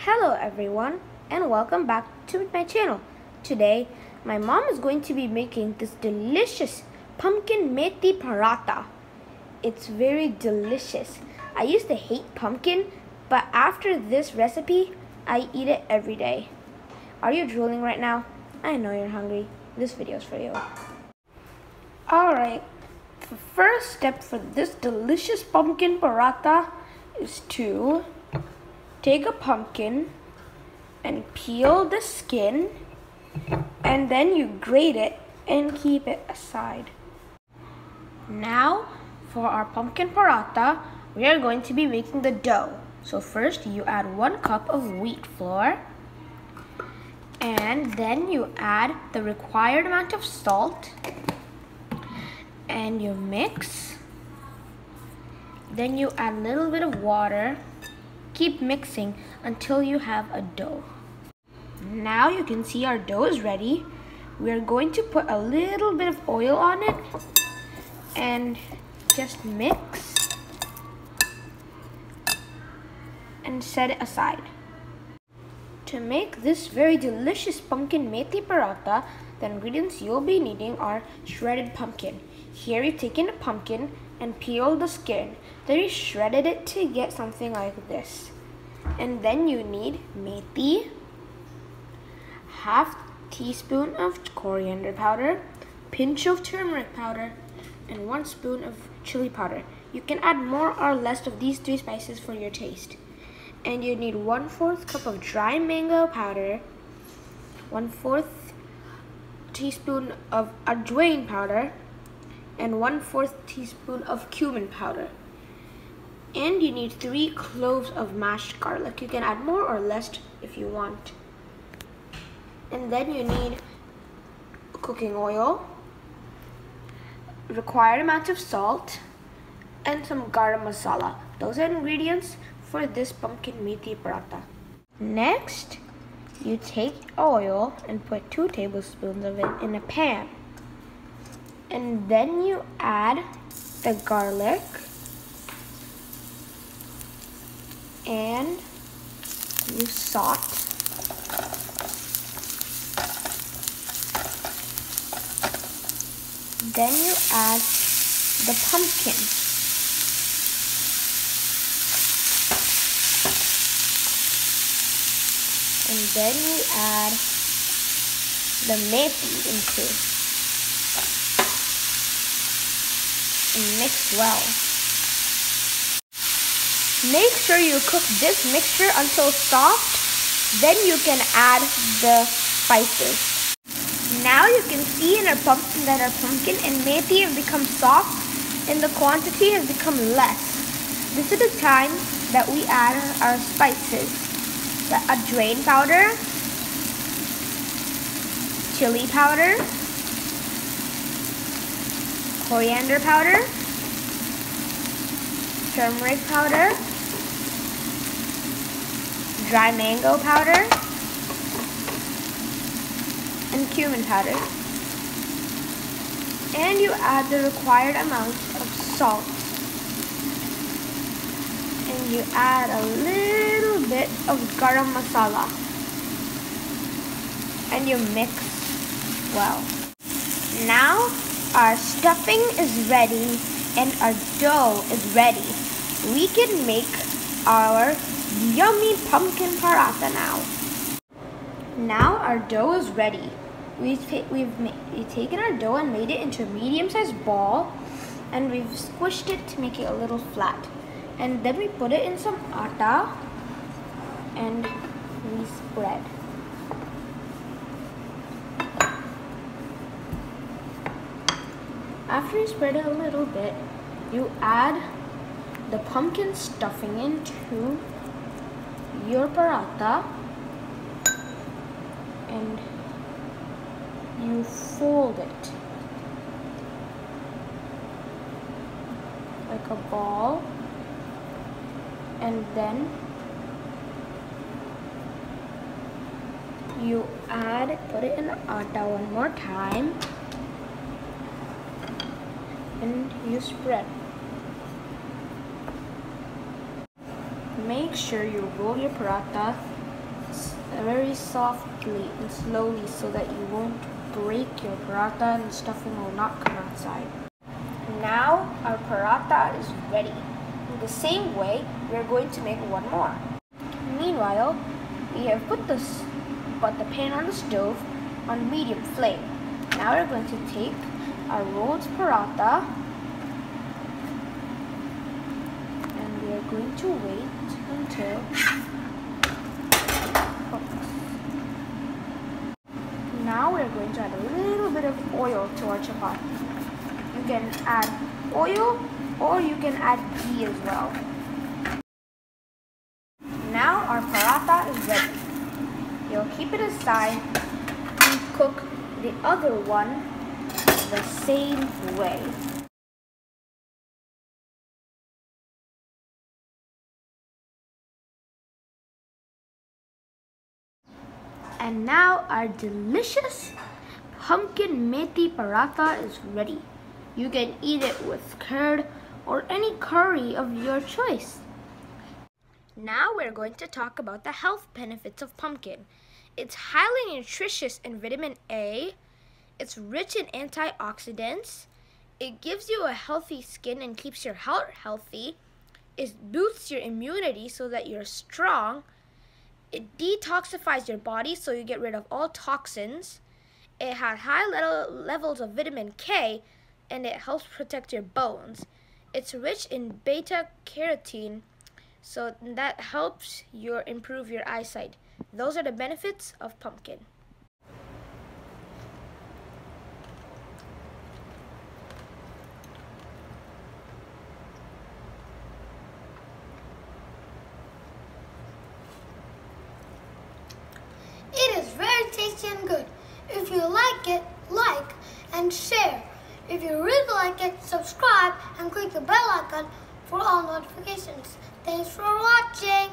Hello everyone and welcome back to my channel. Today my mom is going to be making this delicious pumpkin methi paratha. It's very delicious. I used to hate pumpkin, but after this recipe I eat it every day. Are you drooling right now? I know you're hungry. This video is for you. Alright, the first step for this delicious pumpkin paratha is to take a pumpkin and peel the skin, and then you grate it and keep it aside. Now for our pumpkin paratha, we are going to be making the dough. So first you add 1 cup of wheat flour, and then you add the required amount of salt and you mix. Then you add a little bit of water. Keep mixing until you have a dough. Now you can see our dough is ready. We are going to put a little bit of oil on it and just mix and set it aside. To make this very delicious pumpkin methi paratha, the ingredients you'll be needing are shredded pumpkin. Here you've taken a pumpkin and peeled the skin. Then you shredded it to get something like this. And then you need methi, half teaspoon of coriander powder, pinch of turmeric powder, and 1 spoon of chili powder. You can add more or less of these 3 spices for your taste. And you need 1/4 cup of dry mango powder, 1/4 teaspoon of ajwain powder, and 1/4 teaspoon of cumin powder. And you need 3 cloves of mashed garlic. You can add more or less if you want. And then you need cooking oil, required amount of salt, and some garam masala. Those are ingredients for this pumpkin methi paratha. Next, you take oil and put 2 tablespoons of it in a pan. And then you add the garlic and you saute. Then you add the pumpkin. And then you add the methi into and mix well. Make sure you cook this mixture until soft, then you can add the spices. Now you can see in our pumpkin that our pumpkin and methi have become soft and the quantity has become less. This is the time that we add our spices. The ajwain powder, chili powder, coriander powder, turmeric powder, dry mango powder, and cumin powder. And you add the required amount of salt. And you add a little bit of garam masala. And you mix well. Now our stuffing is ready and our dough is ready. We can make our yummy pumpkin paratha now. Now our dough is ready. We've taken our dough and made it into a medium-sized ball, and we've squished it to make it a little flat. And then we put it in some atta and we spread. After you spread it a little bit, you add the pumpkin stuffing into your paratha and you fold it like a ball, and then you put it in the atta one more time and you spread. Make sure you roll your paratha very softly and slowly so that you won't break your paratha and the stuffing will not come outside. Now our paratha is ready. In the same way, we're going to make one more. Meanwhile, we have put the pan on the stove on medium flame. Now we're going to take our rolled paratha and we are going to wait until it cooks. Now we're going to add a little bit of oil to our chapati. You can add oil or you can add ghee as well. Now our paratha is ready. You'll keep it aside and cook the other one the same way. And now our delicious pumpkin methi paratha is ready. You can eat it with curd or any curry of your choice. Now we're going to talk about the health benefits of pumpkin. It's highly nutritious in vitamin A. It's rich in antioxidants. It gives you a healthy skin and keeps your heart healthy. It boosts your immunity so that you're strong. It detoxifies your body so you get rid of all toxins. It has high levels of vitamin K and it helps protect your bones. It's rich in beta carotene, so that helps improve your eyesight. Those are the benefits of pumpkin. It is very tasty and good. If you like it, like and share. If you really like it, subscribe and click the bell icon for all notifications. Thanks for watching.